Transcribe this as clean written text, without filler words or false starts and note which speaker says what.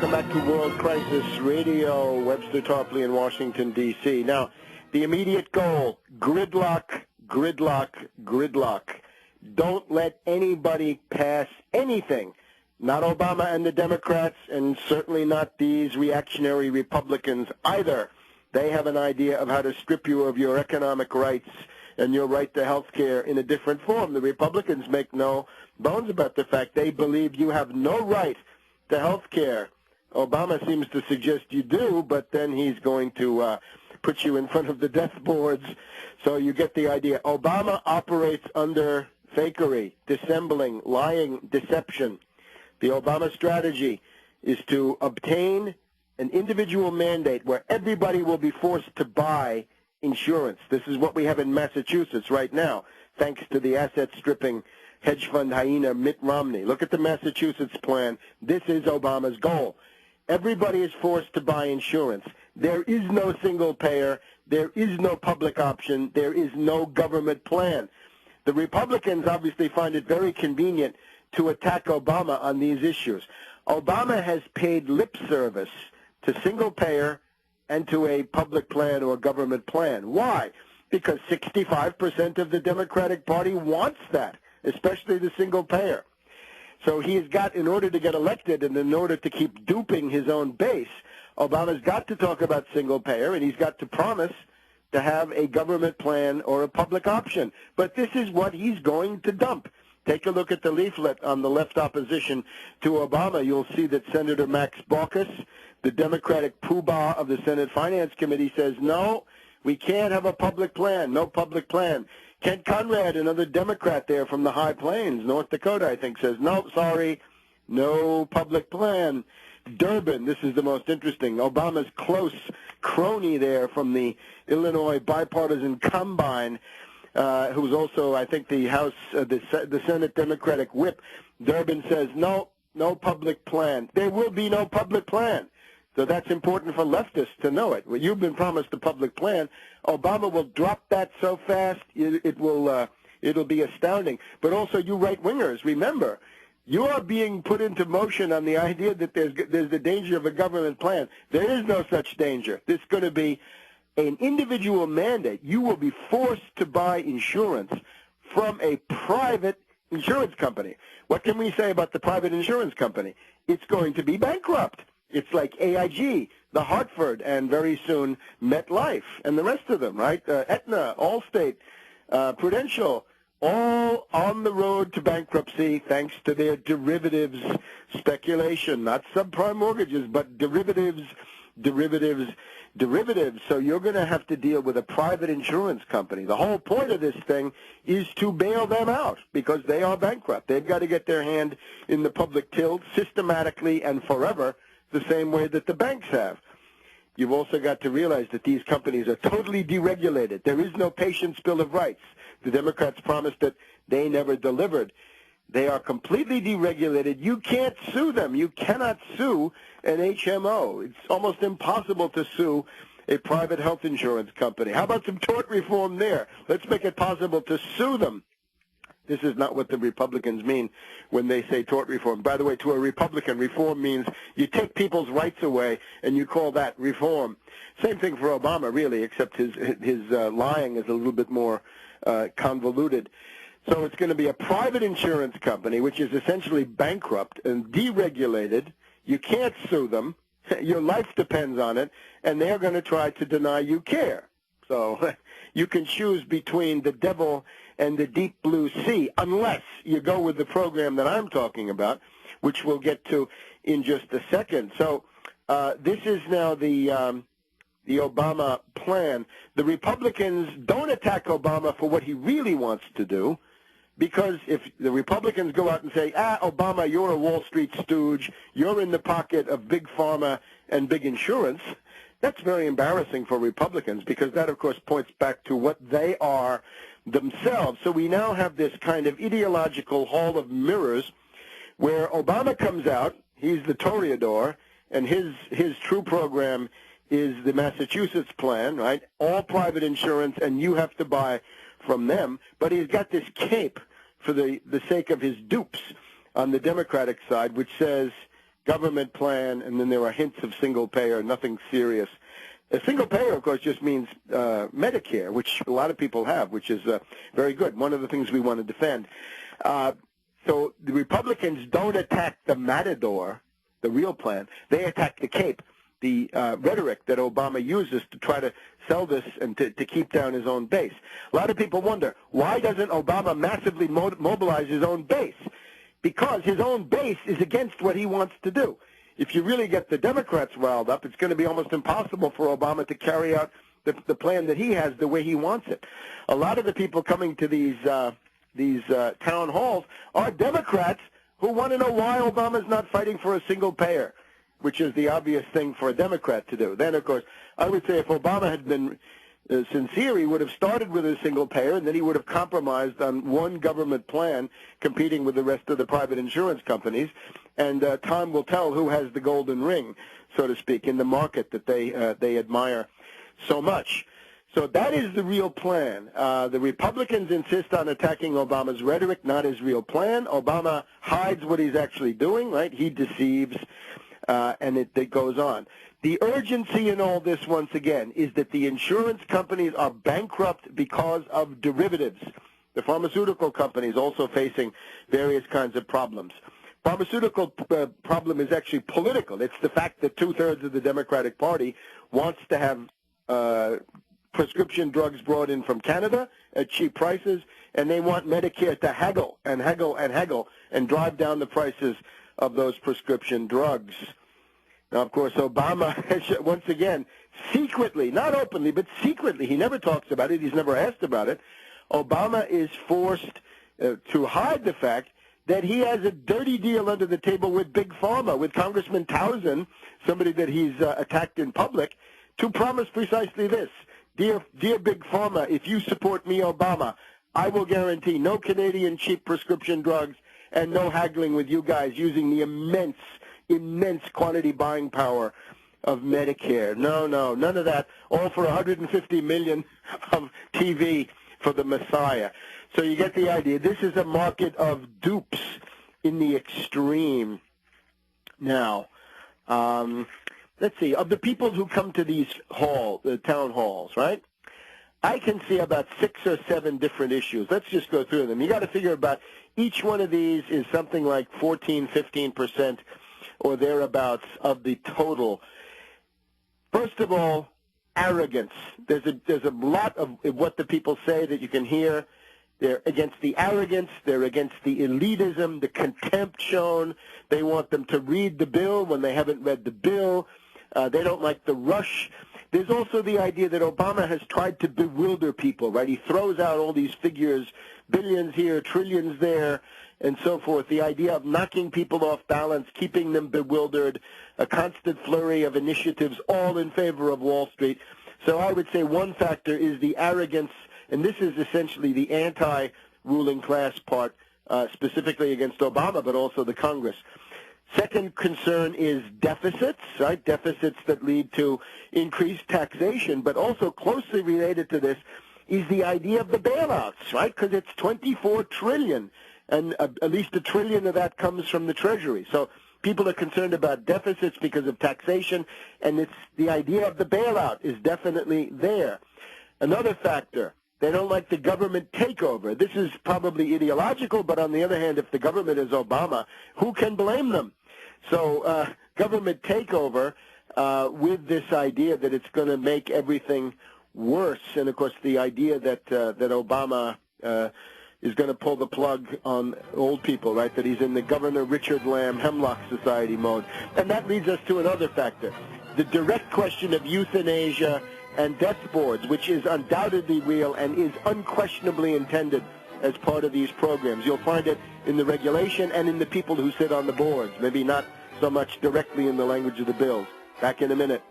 Speaker 1: Welcome back to World Crisis Radio. Webster Tarpley in Washington, D.C. Now, the immediate goal, gridlock, gridlock, gridlock. Don't let anybody pass anything. Not Obama and the Democrats, and certainly not these reactionary Republicans either. They have an idea of how to strip you of your economic rights and your right to health care in a different form. The Republicans make no bones about the fact they believe you have no right to health care. Obama seems to suggest you do, but then he's going to put you in front of the death boards. So you get the idea. Obama operates under fakery, dissembling, lying, deception. The Obama strategy is to obtain an individual mandate where everybody will be forced to buy insurance. This is what we have in Massachusetts right now, thanks to the asset-stripping hedge fund hyena Mitt Romney. Look at the Massachusetts plan. This is Obama's goal. Everybody is forced to buy insurance. There is no single payer. There is no public option. There is no government plan. The Republicans obviously find it very convenient to attack Obama on these issues. Obama has paid lip service to single payer and to a public plan or government plan. Why? Because 65% of the Democratic Party wants that, especially the single payer. So he's got, in order to get elected and in order to keep duping his own base, Obama's got to talk about single payer, and he's got to promise to have a government plan or a public option. But this is what he's going to dump. Take a look at the leaflet on the left opposition to Obama. You'll see that Senator Max Baucus, the Democratic poobah of the Senate Finance Committee, says, no, we can't have a public plan, no public plan. Kent Conrad, another Democrat there from the High Plains, North Dakota, I think, says, no, sorry, no public plan. Durbin, this is the most interesting, Obama's close crony there from the Illinois Bipartisan Combine, who's also, I think, the House, the Senate Democratic whip. Durbin says, no public plan. There will be no public plan. So that's important for leftists to know it. Well, you've been promised a public plan. Obama will drop that so fast, it'll be astounding. But also, you right-wingers, remember, you are being put into motion on the idea that there's the danger of a government plan. There is no such danger. There's going to be an individual mandate. You will be forced to buy insurance from a private insurance company. What can we say about the private insurance company? It's going to be bankrupt. It's like AIG, the Hartford, and very soon MetLife, and the rest of them, right? Aetna, Allstate, Prudential, all on the road to bankruptcy thanks to their derivatives speculation, not subprime mortgages, but derivatives. So you're going to have to deal with a private insurance company. The whole point of this thing is to bail them out because they are bankrupt. They've got to get their hand in the public till systematically and forever, the same way that the banks have. You've also got to realize that these companies are totally deregulated. There is no patient's bill of rights. The Democrats promised that they never delivered. They are completely deregulated. You can't sue them. You cannot sue an HMO. It's almost impossible to sue a private health insurance company. How about some tort reform there? Let's make it possible to sue them. This is not what the Republicans mean when they say tort reform. By the way, to a Republican, reform means you take people's rights away and you call that reform. Same thing for Obama, really, except his lying is a little bit more convoluted. So it's going to be a private insurance company, which is essentially bankrupt and deregulated. You can't sue them. Your life depends on it, and they're going to try to deny you care. So you can choose between the devil and the deep blue sea, unless you go with the program that I'm talking about, which we'll get to in just a second. So this is now the Obama plan. The Republicans don't attack Obama for what he really wants to do, because if the Republicans go out and say, Obama, you're a Wall Street stooge, you're in the pocket of big pharma and big insurance, that's very embarrassing for Republicans, because that, of course, points back to what they are themselves. So we now have this kind of ideological hall of mirrors where Obama comes out, he's the Toreador, and his true program is the Massachusetts plan, right? All private insurance, and you have to buy from them. But he's got this cape for the sake of his dupes on the Democratic side, which says government plan, and then there are hints of single payer, nothing serious. A single payer, of course, just means Medicare, which a lot of people have, which is very good. One of the things we want to defend. So the Republicans don't attack the matador, the real plan. They attack the cape, the rhetoric that Obama uses to try to sell this and to keep down his own base. A lot of people wonder, why doesn't Obama massively mobilize his own base? Because his own base is against what he wants to do. If you really get the Democrats riled up, it's going to be almost impossible for Obama to carry out the plan that he has the way he wants it. A lot of the people coming to these town halls are Democrats who want to know why Obama's not fighting for a single payer, which is the obvious thing for a Democrat to do. Then, of course, I would say if Obama had been sincere, he would have started with a single payer, and then he would have compromised on one government plan competing with the rest of the private insurance companies, and time will tell who has the golden ring, so to speak, in the market that they admire so much. So that is the real plan. The Republicans insist on attacking Obama's rhetoric, not his real plan. Obama hides what he's actually doing, right? He deceives, and it goes on. The urgency in all this, once again, is that the insurance companies are bankrupt because of derivatives. The pharmaceutical companies also facing various kinds of problems. Pharmaceutical problem is actually political. It's the fact that two-thirds of the Democratic Party wants to have prescription drugs brought in from Canada at cheap prices, and they want Medicare to haggle and haggle and haggle and drive down the prices of those prescription drugs. Now, of course, Obama has, once again, secretly, not openly, but secretly, he never talks about it, he's never asked about it, Obama is forced to hide the fact that he has a dirty deal under the table with Big Pharma, with Congressman Townsend, somebody that he's attacked in public, to promise precisely this. Dear Big Pharma, if you support me, Obama, I will guarantee no Canadian cheap prescription drugs and no haggling with you guys using the immense quantity buying power of Medicare. No, none of that. All for $150 million of TV for the Messiah. So you get the idea. This is a market of dupes in the extreme. Now, let's see, of the people who come to these town halls, right? I can see about 6 or 7 different issues. Let's just go through them. You got to figure about each one of these is something like 14, 15% or thereabouts of the total. First of all, arrogance. There's a lot of what the people say that you can hear. They're against the arrogance. They're against the elitism, the contempt shown. They want them to read the bill when they haven't read the bill. They don't like the rush. There's also the idea that Obama has tried to bewilder people, right? He throws out all these figures, billions here, trillions there, and so forth. The idea of knocking people off balance, keeping them bewildered, a constant flurry of initiatives, all in favor of Wall Street. So I would say one factor is the arrogance, and this is essentially the anti-ruling class part, specifically against Obama, but also the Congress. Second concern is deficits, right? Deficits that lead to increased taxation, but also closely related to this is the idea of the bailouts, right? Because it's $24 trillion, and at least $1 trillion of that comes from the Treasury. So people are concerned about deficits because of taxation, and it's the idea of the bailout is definitely there. Another factor, they don't like the government takeover. This is probably ideological, but on the other hand, if the government is Obama, who can blame them? So government takeover with this idea that it's going to make everything worse, and of course the idea that Obama is going to pull the plug on old people, right? That he's in the Governor Richard Lamb Hemlock Society mode, and that leads us to another factor: the direct question of euthanasia and death boards, which is undoubtedly real and is unquestionably intended as part of these programs. You'll find it in the regulation and in the people who sit on the boards, maybe not so much directly in the language of the bills. Back in a minute.